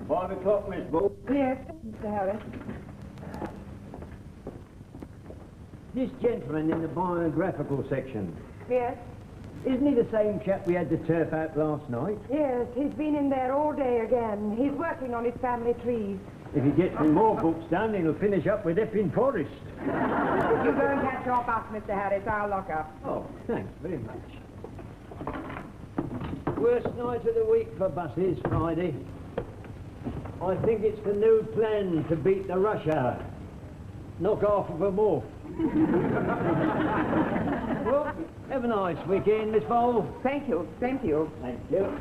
5 o'clock, Miss Bull. Yes, Mr. Harris. This gentleman in the biographical section, Yes? isn't he the same chap we had the turf out last night? Yes, he's been in there all day again. He's working on his family trees. If he gets me more books done, he'll finish up with Epping Forest. You go and catch your bus, Mr. Harris. I'll lock up. Oh, thanks very much. Worst night of the week for buses, Friday. I think it's the new plan to beat the rush hour. Knock half of them off. Well, have a nice weekend, Miss Bowl. Thank you. Thank you. Thank you.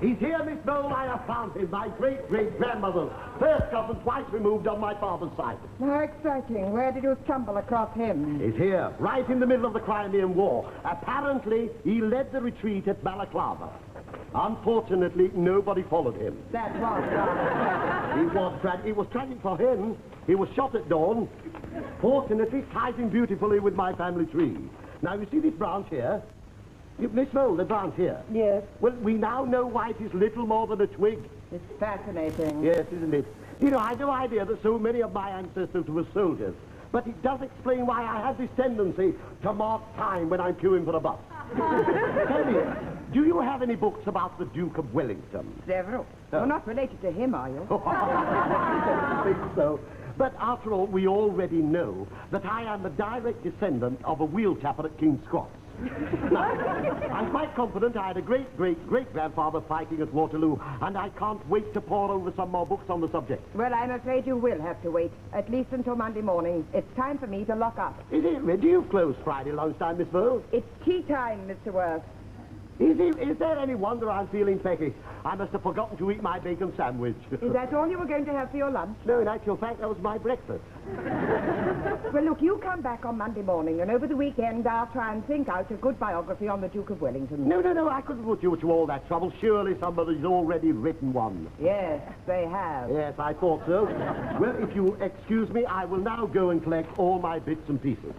He's here, Miss Bowl. I have found him, my great-great-grandmother. First cousin, twice removed on my father's side. How exciting. Where did you stumble across him? He's here, right in the middle of the Crimean War. Apparently, he led the retreat at Balaclava. Unfortunately, nobody followed him. That was tragic. It was tragic for him. He was shot at dawn. Fortunately, ties in beautifully with my family tree. Now, you see this branch here? Miss Bowl, the branch here. Yes, Well, we now know why it is little more than a twig. it's fascinating. Yes, isn't it? You know, I had no idea that so many of my ancestors were soldiers. But it does explain why I have this tendency to mark time when I'm queuing for a bus. Tell me, do you have any books about the Duke of Wellington? Several. You're not related to him, are you? I don't think so. But after all, we already know that I am a direct descendant of a wheel tapper at King's Cross. I'm quite confident I had a great-great-great-grandfather fighting at Waterloo, and I can't wait to pore over some more books on the subject. Well, I'm afraid you will have to wait, at least until Monday morning. It's time for me to lock up. Is it? Do you close Friday lunchtime, Miss Bowl? It's tea time, Mr. Worth. Is there any wonder I'm feeling peckish? I must have forgotten to eat my bacon sandwich. Is that all you were going to have for your lunch? No, in actual fact, that was my breakfast. Well, look, you come back on Monday morning, and over the weekend I'll try and think out a good biography on the Duke of Wellington. No, I couldn't put you to all that trouble. Surely somebody's already written one. Yes, they have. Yes, I thought so. Well, if you excuse me, I will now go and collect all my bits and pieces.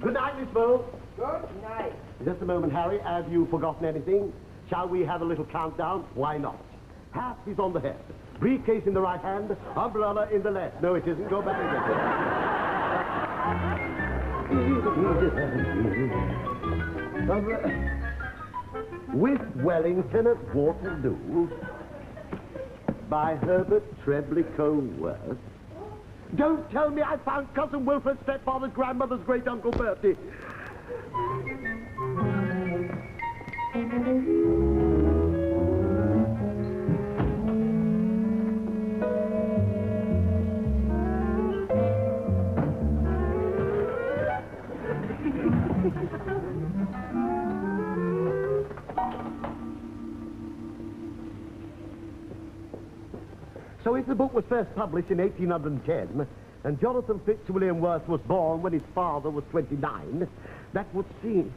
Good night, Miss Bowl. Good night. Just a moment, Harry. Have you forgotten anything? Shall we have a little countdown? Why not? Hat is on the head. Briefcase in the right hand. Umbrella in the left. No, it isn't. Go back again. With Wellington at Waterloo by Herbert Treblincoe Worth. Don't tell me I found Cousin Wilfred's stepfather's grandmother's great-uncle Bertie. So if the book was first published in 1810, and Jonathan Fitzwilliam Worth was born when his father was 29, that would seem...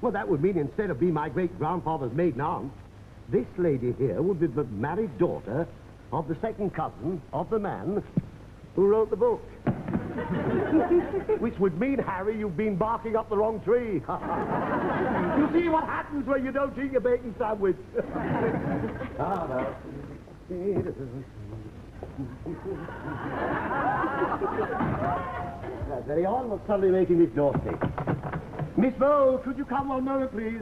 Well, that would mean instead of being my great-grandfather's maiden aunt, this lady here would be the married daughter of the second cousin of the man who wrote the book. Which would mean, Harry, you've been barking up the wrong tree. You see what happens when you don't eat your bacon sandwich. Very on, what's suddenly making this door stick? Miss Bowl, could you come 1 moment, please?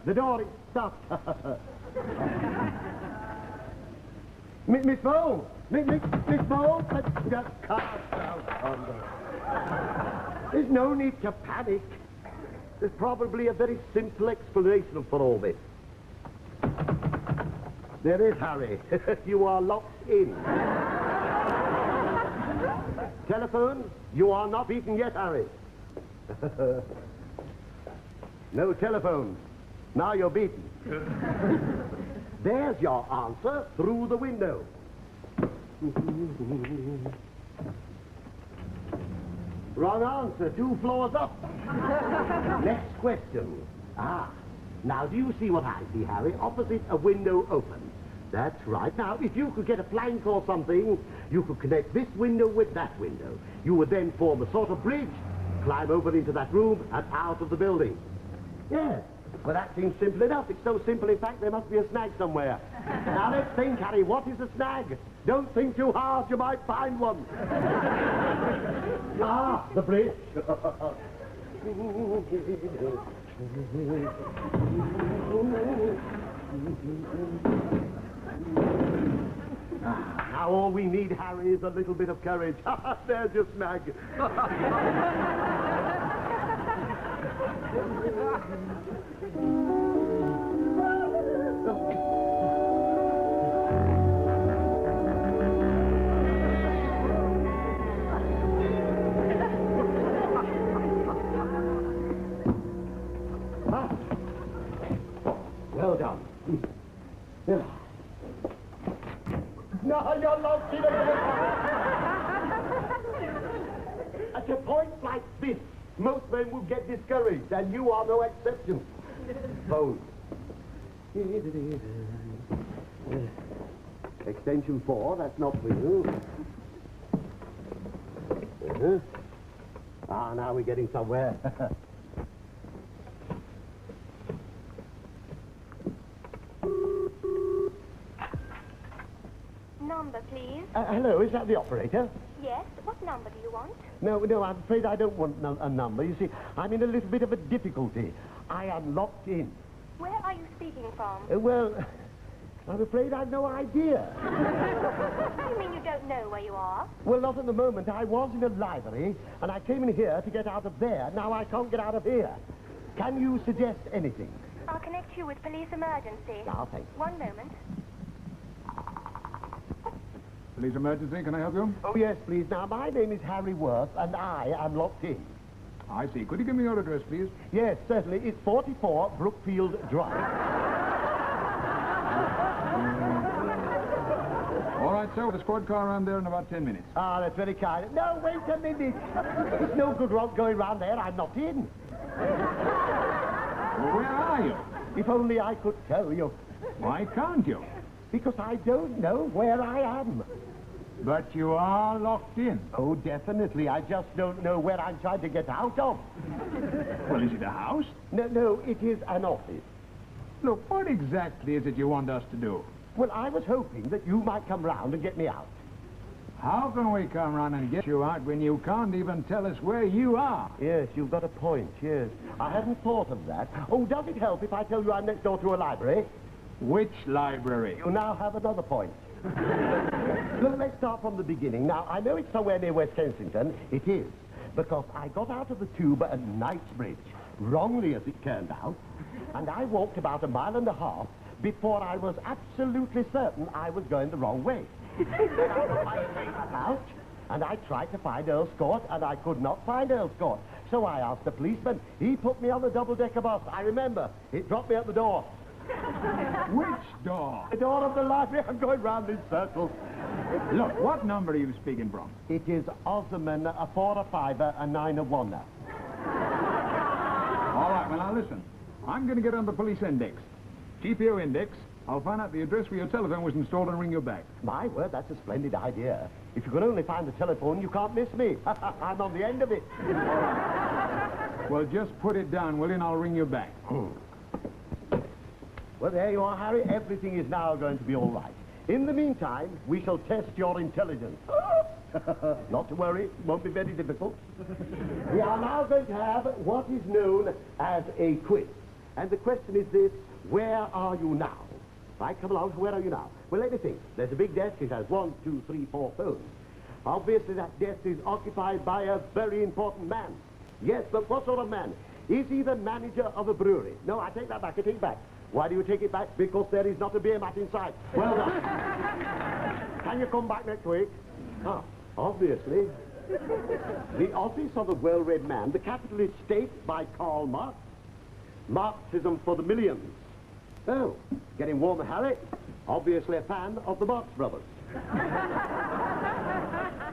The door is stuck. Miss Bowl! Miss Bowl! Let's just calm down. There's no need to panic. There's probably a very simple explanation for all this. There is, Harry. You are locked in. Telephone? You are not beaten yet, Harry. No telephone. Now you're beaten. There's your answer through the window. Wrong answer. 2 floors up. Next question. Now do you see what I see, Harry? Opposite a window open. That's right. Now, if you could get a plank or something, you could connect this window with that window. You would then form a sort of bridge, climb over into that room and out of the building. Yes. Well, that seems simple enough. It's so simple, in fact, there must be a snag somewhere. Now, let's think, Harry. What is a snag? Don't think too hard. You might find one. Ah, the bridge. Now all we need, Harry, is a little bit of courage. There's your snag. Well done. No, you're lost in At a point like this, most men would get discouraged, and you are no exception. Phone. Extension 4, that's not for you. Ah, now we're getting somewhere. Number, please. Hello, is that the operator? Yes. What number do you want? No, I'm afraid I don't want a number. You see, I'm in a little bit of a difficulty. I am locked in. Where are you speaking from? Well, I'm afraid I've no idea. You mean you don't know where you are? Well, not at the moment. I was in a library, and I came in here to get out of there. Now I can't get out of here. Can you suggest anything? I'll connect you with police emergency. Ah, thanks. One moment. Police emergency, can I help you? Oh, yes, please. Now, my name is Harry Worth, and I am locked in. I see. Could you give me your address, please? Yes, certainly. It's 44 Brookfield Drive. All right, sir. The squad car around there in about 10 minutes. Ah, that's very kind. No, wait a minute. It's no good going round there. I'm not in. Well, where are you? If only I could tell you. Why can't you? Because I don't know where I am. But you are locked in. Oh, definitely. I just don't know where I'm trying to get out of. Well, is it a house? No, it is an office. Look, what exactly is it you want us to do? Well, I was hoping that you might come round and get me out. How can we come round and get you out when you can't even tell us where you are? Yes, you've got a point, yes. I hadn't thought of that. Oh, does it help if I tell you I'm next door to a library? Which library? You now have another point. Look, let's start from the beginning. Now, I know it's somewhere near West Kensington. It is. Because I got out of the tube at Knightsbridge, wrongly as it turned out, and I walked about a mile and a half before I was absolutely certain I was going the wrong way. Then I got my train out, and I tried to find Earl's Court, and I could not find Earl's Court. So I asked the policeman. He put me on the double-decker bus. I remember. It dropped me at the door. Which door? The door of the library. I'm going round in circles. Look, what number are you speaking from? It is Osman, a 4, a 5, a 9, a 1. All right, well, now listen. I'm going to get on the police index. GPO index. I'll find out the address where your telephone was installed and ring you back. My word, that's a splendid idea. If you can only find the telephone, you can't miss me. I'm on the end of it. Well, just put it down, will you, and I'll ring you back. Well, there you are, Harry. Everything is now going to be all right. In the meantime, we shall test your intelligence. Not to worry, it won't be very difficult. We are now going to have what is known as a quiz. And the question is this: where are you now? Right, come along, where are you now? Well, let me think. There's a big desk. It has 1, 2, 3, 4 phones. Obviously, that desk is occupied by a very important man. Yes, but what sort of man? Is he the manager of a brewery? No, I take that back, I take it back. Why do you take it back? Because there is not a beer mat inside. Well done. Can you come back next week? Ah, obviously. The Office of a Well-Read Man, the capitalist state by Karl Marx. Marxism for the millions. Oh, getting warmer, Harry. Obviously a fan of the Marx Brothers.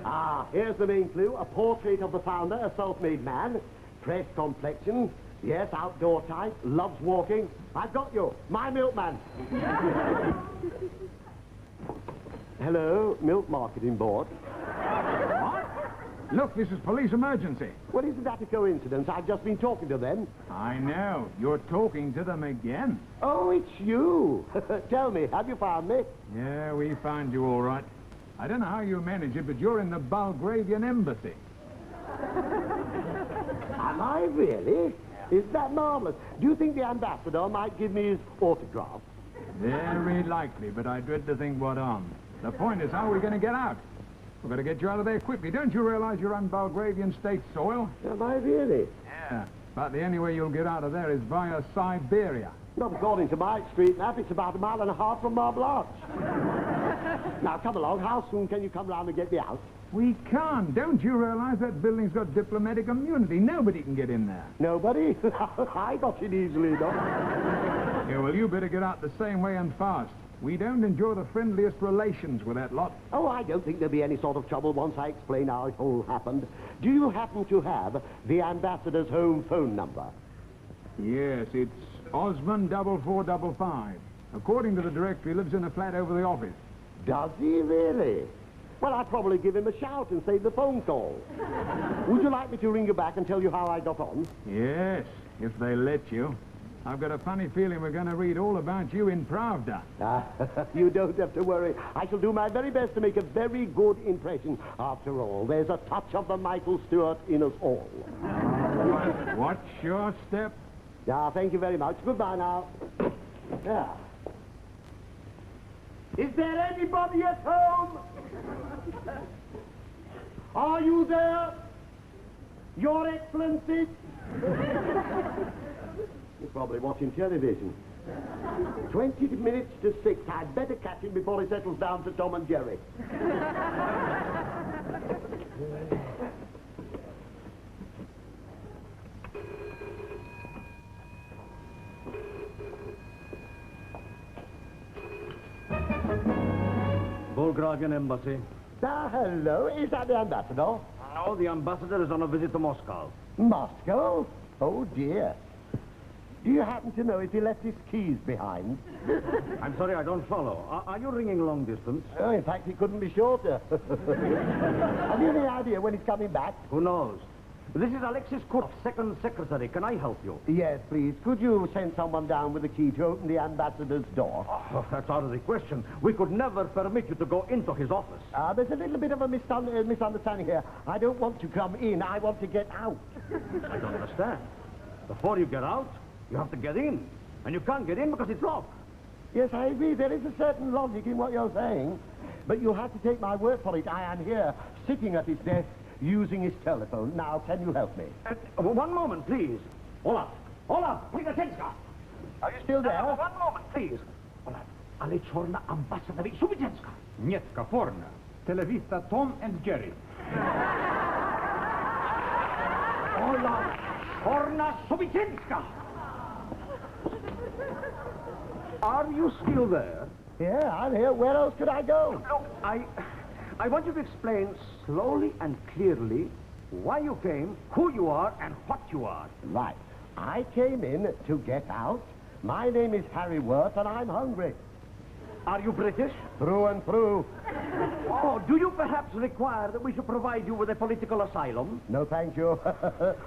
Ah, here's the main clue. A portrait of the founder, a self-made man. Pressed complexion. Yes, outdoor type. Loves walking. I've got you. My milkman. Hello, Milk Marketing Board. What? Look, this is police emergency. Well, isn't that a coincidence? I've just been talking to them. I know. You're talking to them again. Oh, it's you. Tell me, have you found me? Yeah, we found you all right. I don't know how you manage it, but you're in the Belgravian embassy. Am I really? Is that marvelous? Do you think the ambassador might give me his autograph? Very likely, but I dread to think what on. The point is, how are we going to get out? We've got to get you out of there quickly. Don't you realize you're on Belgravian state soil? Am I really? Yeah. About the only way you'll get out of there is via Siberia. Not according to my street map. It's about 1.5 miles from Marble Arch. Now, come along. How soon can you come round and get me out? We can't. Don't you realize that building's got diplomatic immunity? Nobody can get in there. Nobody? I got it easily enough. Yeah, well, you better get out the same way and fast. We don't enjoy the friendliest relations with that lot. Oh, I don't think there'll be any sort of trouble once I explain how it all happened. Do you happen to have the ambassador's home phone number? Yes, it's Osmond 4455. According to the directory, he lives in a flat over the office. Does he really? Well, I'd probably give him a shout and save the phone call. Would you like me to ring you back and tell you how I got on? Yes, if they let you. I've got a funny feeling we're going to read all about you in Pravda. You don't have to worry. I shall do my very best to make a very good impression. After all, there's a touch of the Michael Stewart in us all. Watch your step. Thank you very much. Goodbye now. Yeah. Is there anybody at home? Are you there? Your Excellency? You're probably watching television. 20 minutes to 6. I'd better catch him before he settles down to Tom and Jerry. Belgravian embassy. Hello. Is that the ambassador? No, the ambassador is on a visit to Moscow. Moscow? Oh, dear. Do you happen to know if he left his keys behind? I'm sorry, I don't follow. Are you ringing long distance? Oh, in fact, he couldn't be shorter. Have you any idea when he's coming back? Who knows? This is Alexis Kurov, second secretary. Can I help you? Yes, please. Could you send someone down with a key to open the ambassador's door? Oh, that's out of the question. We could never permit you to go into his office. There's a little bit of a misunderstanding here. I don't want to come in. I want to get out. I don't understand. Before you get out, you have to get in. And you can't get in because it's locked. Yes, I agree. There is a certain logic in what you're saying. But you have to take my word for it. I am here, sitting at his desk, using his telephone. Now, can you help me? One moment, please. Olaf! Olaf! Prigatenska! Are you still there? One moment, please. Olaf, ale Chorna ambassador Subitenska. Nietka Forna. Televista Tom and Jerry. Olaf Chorna Subitenska! Are you still there? Yeah, I'm here. Where else could I go? Look, I want you to explain slowly and clearly why you came, who you are, and what you are. Right. I came in to get out. My name is Harry Worth, and I'm hungry. Are you British? Through and through. Oh, do you perhaps require that we should provide you with a political asylum? No, thank you.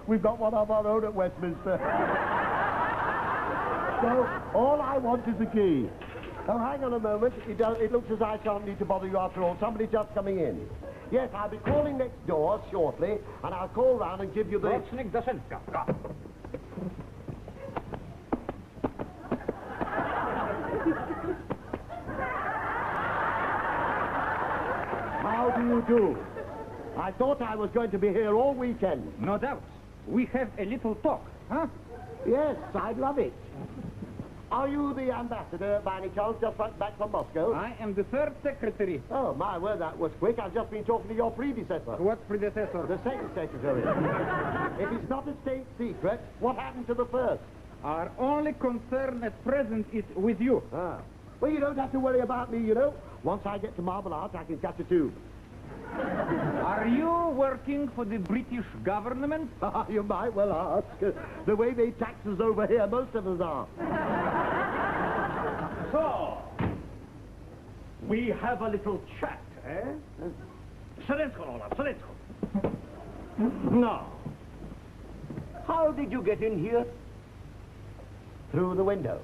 We've got one of our own at Westminster. So, all I want is the key. Oh, hang on a moment. It looks as I shan't need to bother you after all. Somebody's just coming in. Yes, I'll be calling next door shortly, and I'll call round and give you the... Rocznik Dasenka. How do you do? I thought I was going to be here all weekend. No doubt. We have a little talk, huh? Yes, I'd love it. Are you the ambassador, by any chance, just back from Moscow? I am the third secretary. Oh, my word, that was quick. I've just been talking to your predecessor. What predecessor? The second secretary. If it's not a state secret, what happened to the first? Our only concern at present is with you. Ah. Well, you don't have to worry about me, you know. Once I get to Marble Arch, I can catch a tube. Are you working for the British government? You might well ask. The way they tax us over here, most of us are. So, We have a little chat, eh? Serensko, Olaf, Serensko. Now, how did you get in here? Through the window.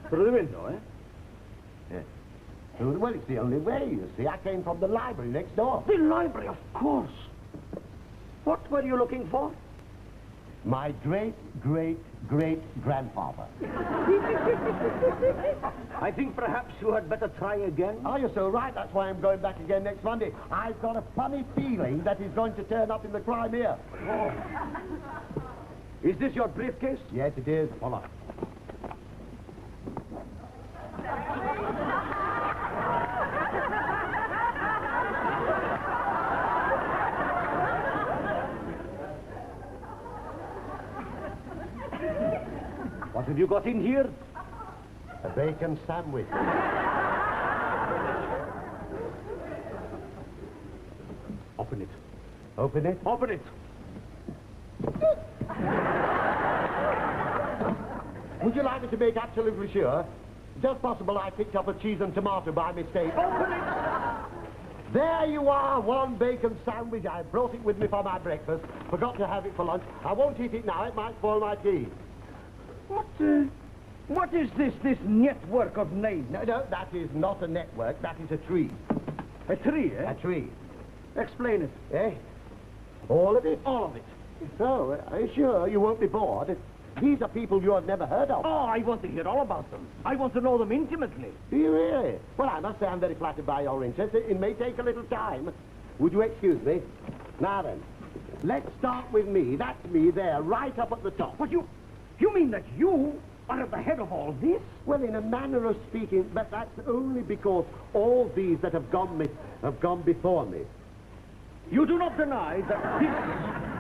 Through the window, eh? Yes. Well, it's the only way, you see. I came from the library next door. The library, of course. What were you looking for? My great-great-great-grandfather. I think perhaps you had better try again. Oh, you're so right. That's why I'm going back again next Monday. I've got a funny feeling that he's going to turn up in the Crimea. Oh. Is this your briefcase? Yes, it is. Hold on. What have you got in here? A bacon sandwich. Open it. Open it. Open it. Would you like me to make absolutely sure? Just possible I picked up a cheese and tomato by mistake. Open it! There you are, one bacon sandwich. I brought it with me for my breakfast. Forgot to have it for lunch. I won't eat it now. It might spoil my tea. What is this network of names? No, that is not a network. That is a tree. A tree, eh? A tree. Explain it. Eh? All of it? All of it. So, are you sure you won't be bored? These are people you have never heard of. Oh, I want to hear all about them. I want to know them intimately. Do you really? Well, I must say I'm very flattered by your interest. It may take a little time. Would you excuse me? Now then, let's start with me. That's me there, right up at the top. But you mean that you are at the head of all this? Well, in a manner of speaking, but that's only because all these that have gone before me. You do not deny that this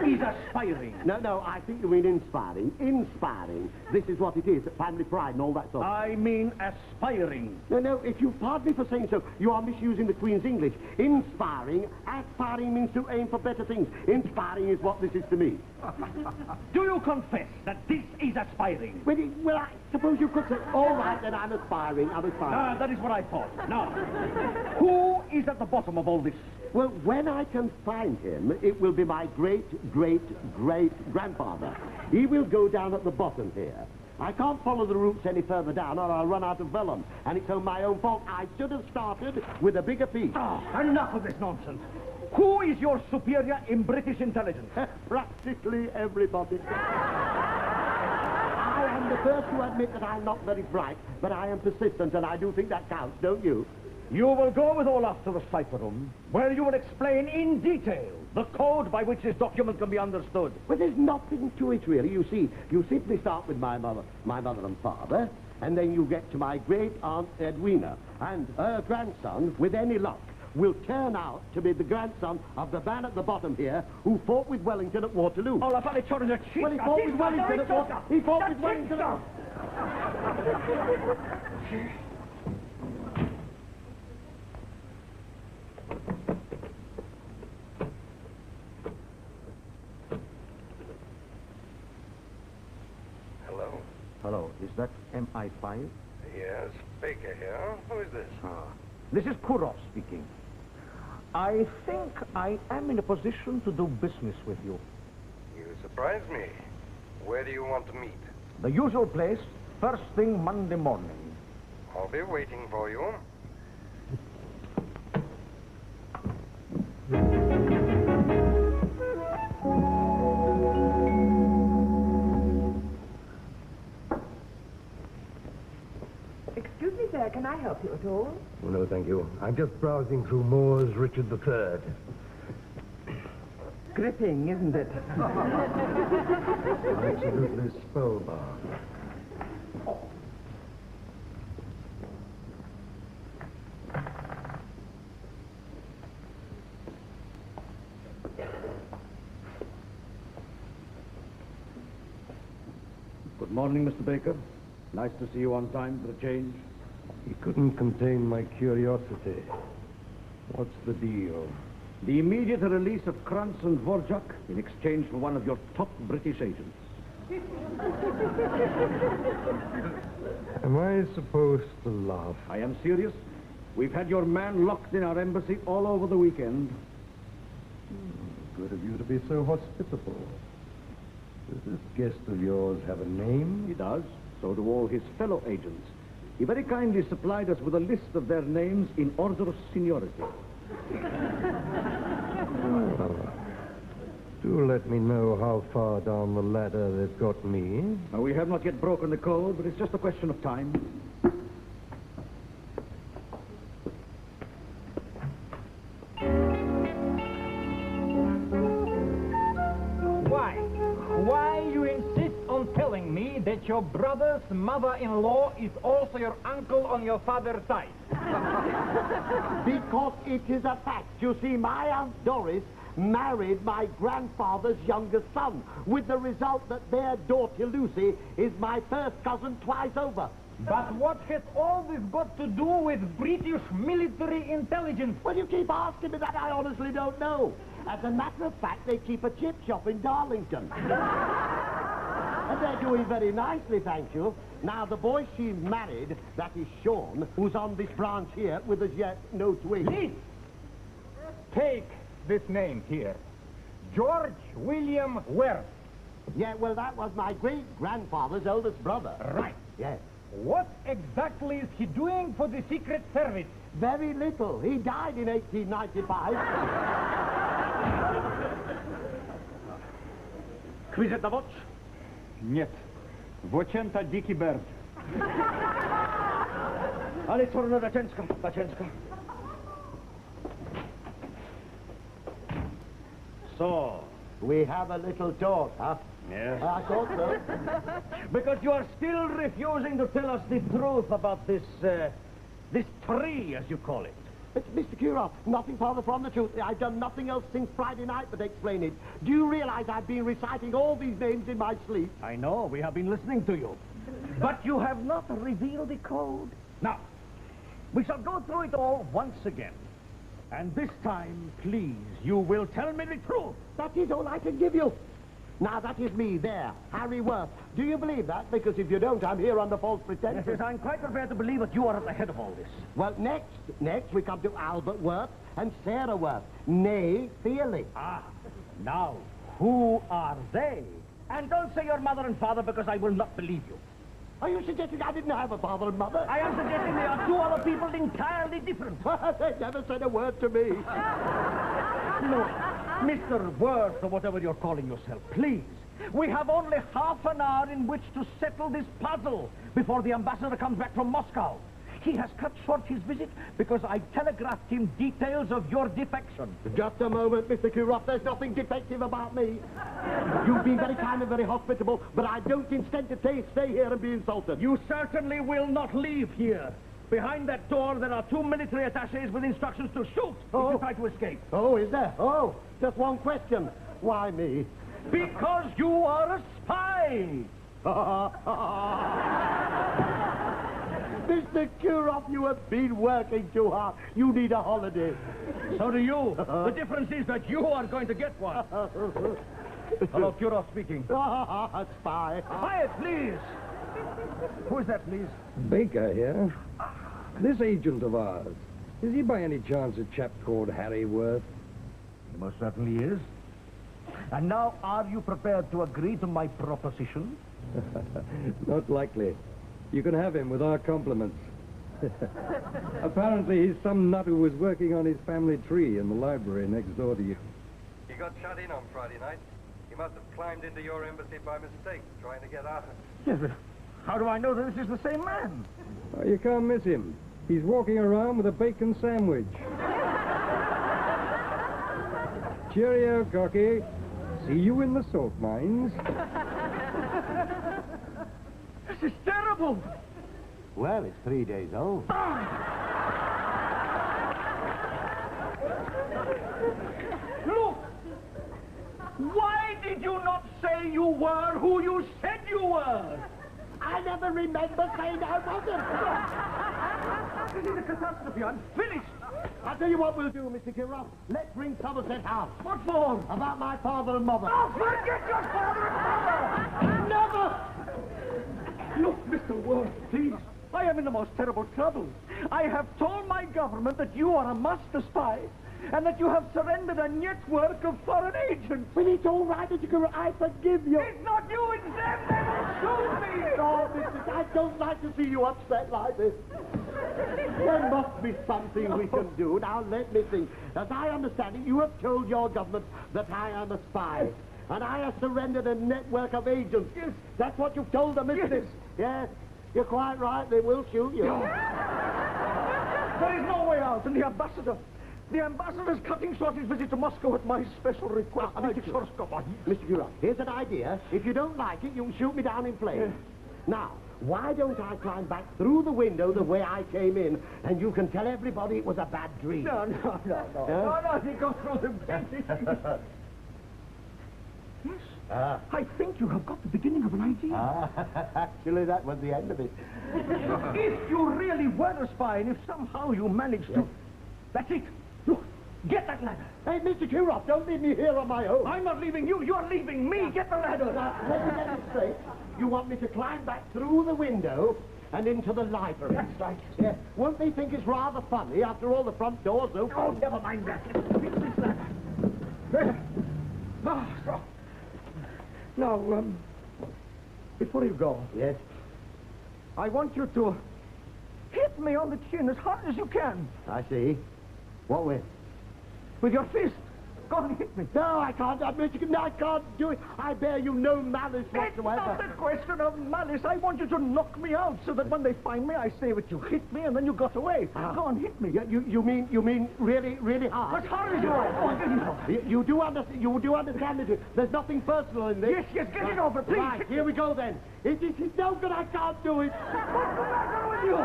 is aspiring. No, I think you mean inspiring. Inspiring. This is what it is, family pride and all that sort of... I mean aspiring. No, if you pardon me for saying so, you are misusing the Queen's English. Inspiring, aspiring means to aim for better things. Inspiring is what this is to me. Do you confess that this is aspiring? Well, I suppose you could say, all right, then I'm aspiring. Ah, that is what I thought. Now, who is at the bottom of all this? Well, when I can find him, it will be my great-great-great-grandfather. He will go down at the bottom here. I can't follow the roots any further down or I'll run out of vellum. And it's my own fault. I should have started with a bigger piece. Oh, enough of this nonsense. Who is your superior in British intelligence? Practically everybody. I am the first to admit that I'm not very bright, but I am persistent, and I do think that counts, don't you? You will go with Olaf to the cipher room, where you will explain in detail the code by which this document can be understood. Well, there's nothing to it, really. You see, you simply start with my mother and father, and then you get to my great-aunt Edwina, and her grandson, with any luck, will turn out to be the grandson of the man at the bottom here who fought with Wellington at Waterloo. Olaf, Well, he fought with Wellington at Waterloo. He fought with Wellington at... Hello? Hello, is that MI5? Yes, Baker here. Who is this? This is Kurov speaking. I think I am in a position to do business with you. You surprise me. Where do you want to meet? The usual place, first thing Monday morning. I'll be waiting for you. Excuse me, sir, can I help you at all? Oh, no, thank you. I'm just browsing through Moore's Richard III. Gripping, isn't it? Absolutely spellbound. Good morning, Mr. Baker. Nice to see you on time for a change. He couldn't contain my curiosity. What's the deal? The immediate release of Krantz and Dvorak in exchange for one of your top British agents. Am I supposed to laugh? I am serious. We've had your man locked in our embassy all over the weekend. Good of you to be so hospitable. Does this guest of yours have a name? He does. So do all his fellow agents. He very kindly supplied us with a list of their names in order of seniority. Oh. Do let me know how far down the ladder they've got me. Now, we have not yet broken the code, but it's just a question of time. Why you insist on telling me that your brother's mother-in-law is also your uncle on your father's side? Because it is a fact. You see, my Aunt Doris married my grandfather's youngest son, with the result that their daughter Lucy is my first cousin twice over. But what has all this got to do with British military intelligence? Well, you keep asking me that. I honestly don't know. As a matter of fact, they keep a chip shop in Darlington. And they're doing very nicely, thank you. Now, the boy she married, that is Sean, who's on this branch here with as yet no twins. Please, take this name here. George William Worth. Yeah, well, that was my great-grandfather's eldest brother. Right. Yes. What exactly is he doing for the Secret Service? Very little. He died in 1895. Kwiseta watch? Нет. Вочента дикий bird. Ale czarno Daczynska. So, We have a little talk, huh? yes. I thought so. Because you are still refusing to tell us the truth about this tree, as you call it. It's Mr. Kuroff, nothing farther from the truth. I've done nothing else since Friday night but explain it. Do you realize I've been reciting all these names in my sleep? I know, we have been listening to you. But you have not revealed the code. Now, we shall go through it all once again. And this time, please, you will tell me the truth. That is all I can give you. Now, that is me there, Harry Worth. Do you believe that? Because if you don't, I'm here under false pretenses. Yes, I'm quite prepared to believe that you are at the head of all this. Well, next we come to Albert Worth and Sarah Worth, nay, Feely. Ah, now, who are they? And don't say your mother and father, because I will not believe you. Are you suggesting I didn't have a father and mother? I am suggesting they are two other people entirely different. They never said a word to me. Look, Mr. Worth, or whatever you're calling yourself, please. We have only half an hour in which to settle this puzzle before the ambassador comes back from Moscow. He has cut short his visit because I telegraphed him details of your defection. Just a moment, Mr. Kuroff. There's nothing defective about me. You've been very kind and very hospitable, but I don't intend to stay here and be insulted. You certainly will not leave here. Behind that door, there are two military attachés with instructions to shoot if you try to escape. Oh, is there? Oh, just one question. Why me? Because you are a spy. Mr. Kuroff, you have been working too hard. You need a holiday. So do you. The difference is that you are going to get one. Hello, Kuroff speaking. A spy. Quiet, please. Who is that, please? Baker here. This agent of ours, is he by any chance a chap called Harry Worth? He most certainly is. And now, are you prepared to agree to my proposition? Not likely. You can have him with our compliments. Apparently he's some nut who was working on his family tree in the library next door to you. He got shut in on Friday night. He must have climbed into your embassy by mistake, trying to get out. Yes, but how do I know that this is the same man? Oh, you can't miss him. He's walking around with a bacon sandwich. Cheerio, Cocky. See you in the salt mines. This is terrible. Well, it's 3 days old. Look! Why did you not say you were who you said you were? I never remember saying I wasn't. This is a catastrophe. I'm finished. I'll tell you what we'll do, Mr. Kuroff. Let's ring Somerset House. What for? About my father and mother. Oh, forget your father and mother! Never! Look, Mr. Worth, please. I am in the most terrible trouble. I have told my government that you are a master spy, and that you have surrendered a network of foreign agents. Well, it's all right, Mr. Guru. I forgive you. It's not you, it's them. They will shoot me. Oh, Mrs. I don't like to see you upset like this. There must be something we can do. Now, let me think. As I understand it, you have told your government that I am a spy. And I have surrendered a network of agents. Yes. That's what you've told them, isn't it? Yes. You're quite right. They will shoot you. There is no way out, and the ambassador is cutting short his visit to Moscow at my special request. Mr. Guru, here's an idea. If you don't like it, you can shoot me down in flames. Now, why don't I climb back through the window the way I came in, and you can tell everybody it was a bad dream. No, you go through the window. Yes. I think you have got the beginning of an idea. Actually, that was the end of it. If you really were a spy, and if somehow you managed to... That's it. Look, get that ladder. Hey, Mr. Kirov, don't leave me here on my own. I'm not leaving you. You're leaving me. Get the ladder. Now, let me get this straight. You want me to climb back through the window and into the library? That's right. Yeah. Won't they think it's rather funny after all the front doors open? Oh, never mind that. Fix this ladder. There. So. Now, before you go... Yes? I want you to hit me on the chin as hard as you can. I see. What with? With your fist. Go and hit me. No, I can't. I can't do it. I bear you no malice It's whatsoever. not a question of malice. I want you to knock me out so that when they find me, I say that you hit me and then you got away. Go and hit me. Yeah, you mean really, really hard? As hard as you like. Go on, get it over. You do understand it. There's nothing personal in this. Yes, get it over, please. Right, here we go then. It's no good. I can't do it. What's the matter with you?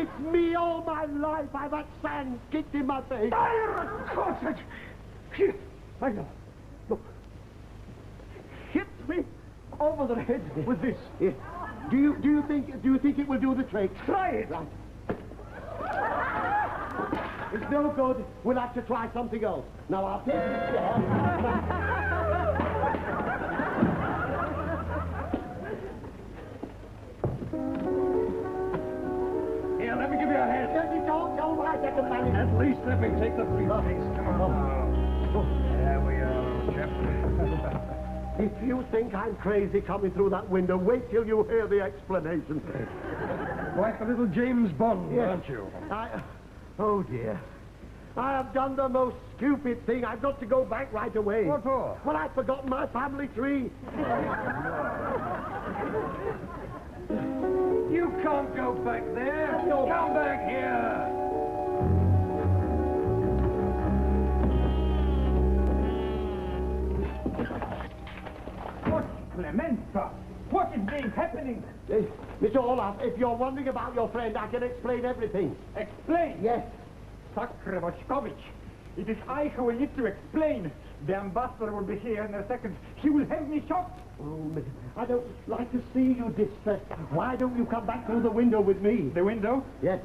It's me all my life. I've had sand kicked in my face. Of course. Here, I know. Look. Hit me over the head with this. Yeah. Do you think it will do the trick? Try it. Right. It's no good. We'll have to try something else. Now I'll take this chair. Here, let me give you a hand. Don't right, I can manage. At least let me take the briefcase. Come on. There we are, chap. If you think I'm crazy coming through that window, wait till you hear the explanation. Like a little James Bond, Yes. aren't you? Oh, dear. I have done the most stupid thing. I've got to go back right away. What for? Well, I've forgotten my family tree. You can't go back there. Come back here. What, Clemenza? What is happening? Mr. Olaf, if you're wondering about your friend, I can explain everything. Explain. Yes. Sakre Moshkovich. It is I who will need to explain. The ambassador will be here in a second. He will have me shot. Oh, miss, I don't like to see you distressed. Why don't you come back through the window with me? The window? Yes.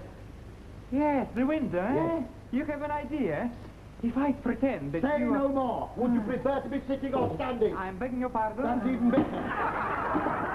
Yes, the window, eh? Yes. You have an idea? If I pretend that Say you no more. Would you prefer to be sitting or standing? I'm begging your pardon. That's even better.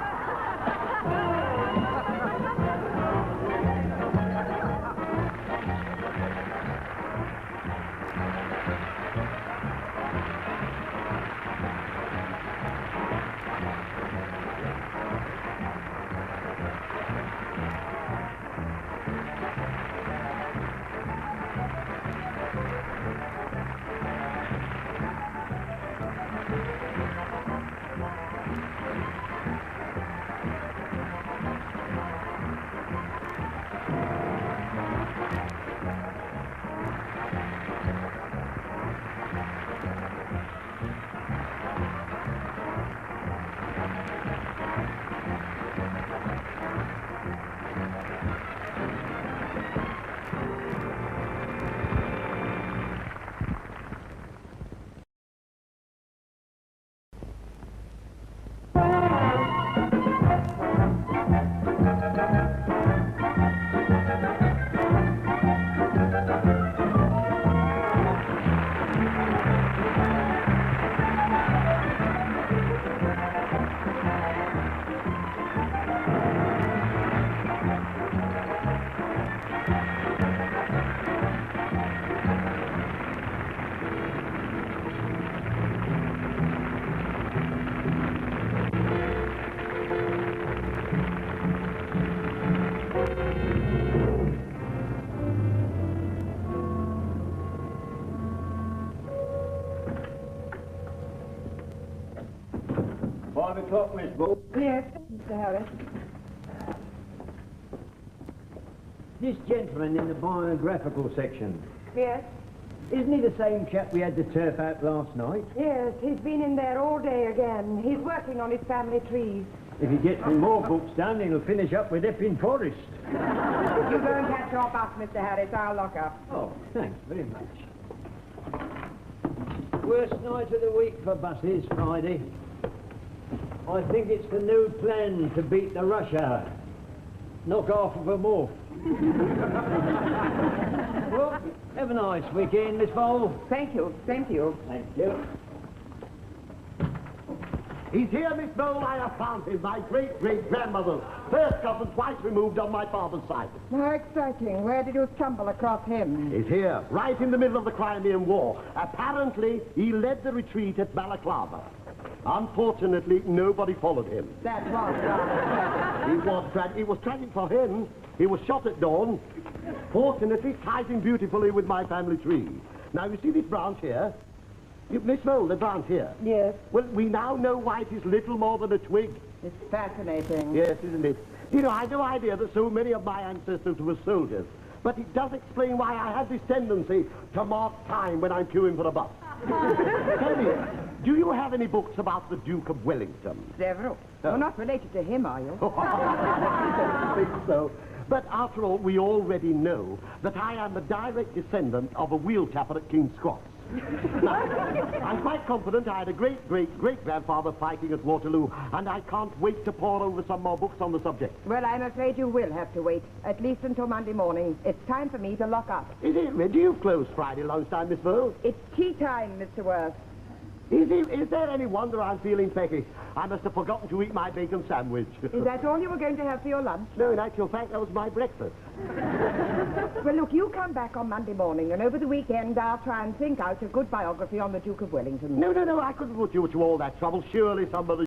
5 o'clock, Miss Bull. Yes, Mr. Harris. This gentleman in the biographical section, Yes? isn't he the same chap we had the turf out last night? Yes, he's been in there all day again. He's working on his family trees. If he gets any more books done, he'll finish up with Epping Forest. You go and catch your bus, Mr. Harris. I'll lock up. Oh, thanks very much. Worst night of the week for buses, Friday. I think it's the new plan to beat the rush hour. Knock half of them off. Well, have a nice weekend, Miss Bowl. Thank you. Same to you. Thank you. He's here, Miss Bowl. I have found him. My great-great-grandmother. First cousin, twice removed on my father's side. How exciting. Where did you stumble across him? He's here, right in the middle of the Crimean War. Apparently, he led the retreat at Balaclava. Unfortunately, nobody followed him. That was rather It was tragic for him. He was shot at dawn. Fortunately, ties in beautifully with my family tree. Now, you see this branch here? Miss Bowl, the branch here. Yes, Well, we now know why it is little more than a twig. it's fascinating. Yes, isn't it? You know, I had no idea that so many of my ancestors were soldiers. But it does explain why I have this tendency to mark time when I'm queuing for a bus. Tell me, do you have any books about the Duke of Wellington? Several. You're not related to him, are you? I don't think so. But after all, we already know that I am the direct descendant of a wheel tapper at King's Cross. Now, I'm quite confident I had a great-great-great-grandfather fighting at Waterloo, and I can't wait to pore over some more books on the subject. Well, I'm afraid you will have to wait, at least until Monday morning. It's time for me to lock up. Is it? Do you close Friday lunchtime, Miss Bowl? It's tea time, Mr. Worth. Is there any wonder I'm feeling peckish? I must have forgotten to eat my bacon sandwich. Is that all you were going to have for your lunch? No, in actual fact, that was my breakfast. Well, look, you come back on Monday morning, and over the weekend I'll try and think out a good biography on the Duke of Wellington. No, I couldn't put you to all that trouble. Surely somebody